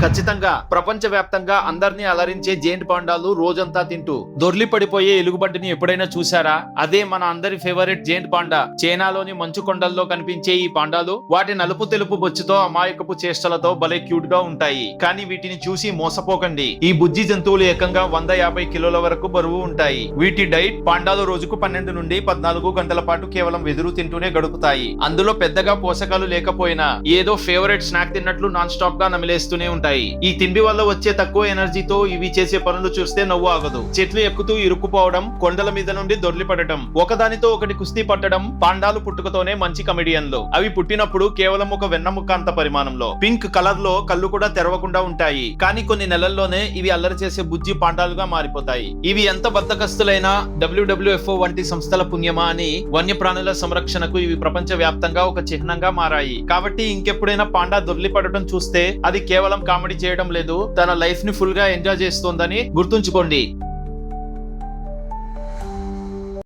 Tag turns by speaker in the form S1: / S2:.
S1: ఖచ్చితంగా ప్రపంచవ్యాప్తంగా అందరినీ అలరించే జెయింట్ పాండాలు రోజంతా తింటూ దొర్లి పడిపోయే ఎలుగుబంటిని ఎప్పుడైనా చూసారా? అదే మన అందరి ఫేవరెట్ జెయింట్ పాండా. చైనాలోని మంచు కొండల్లో కనిపించే ఈ పాండాలు వాటి నలుపు తెలుపు బొచ్చుతో అమాయకపు చేష్టలతో భలే క్యూట్ గా ఉంటాయి. కానీ వీటిని చూసి మోసపోకండి. ఈ బుజ్జి జంతువులు ఏకంగా 150 కిలోల వరకు బరువు ఉంటాయి. వీటి డైట్ పాండాలు రోజుకు 12 నుండి 14 గంటల పాటు కేవలం వెదురు తింటూనే గడుపుతాయి. అందులో పెద్దగా పోషకాలు లేకపోయినా ఏదో ఫేవరెట్ స్నాక్ తిన్నట్లు నాన్ స్టాప్ గా నమిలేస్తూనే ఉంటాయి. ఈ తిండి వల్ల వచ్చే తక్కువ ఎనర్జీతో ఇవి చేసే పనులు చూస్తే నవ్వు ఆగదు. చెట్లు ఎక్కుతూ ఇరుక్కుపోవడం, కొండల మీద నుండి దొర్లి పడటం, ఒకదానితో ఒకటి కుస్తీ పట్టడం పాండాలు పుట్టుకతోనే మంచి కమెడియన్లు. అవి పుట్టినప్పుడు కేవలం ఒక వెన్నముక్క అంత పరిమాణంలో పింక్ కలర్ లో కళ్ళు కూడా తెరవకుండా ఉంటాయి. కానీ కొన్ని నెలల్లోనే ఇవి అల్లరి చేసే బుజ్జి పాండాలుగా మారిపోతాయి. ఇవి ఎంత బద్దకస్తులైనా WWFO వంటి సంస్థల పుణ్యమా అని వన్యప్రాణుల సంరక్షణకు ఇవి ప్రపంచ వ్యాప్తంగా ఒక చిహ్నంగా మారాయి. కాబట్టి ఇంకెప్పుడైనా పాండా దొర్లి పడటం చూస్తే అది కేవలం కామెడీ చేయడం లేదు, తన లైఫ్ ని ఫుల్ గా ఎంజాయ్ చేస్తోందని గుర్తుంచుకోండి.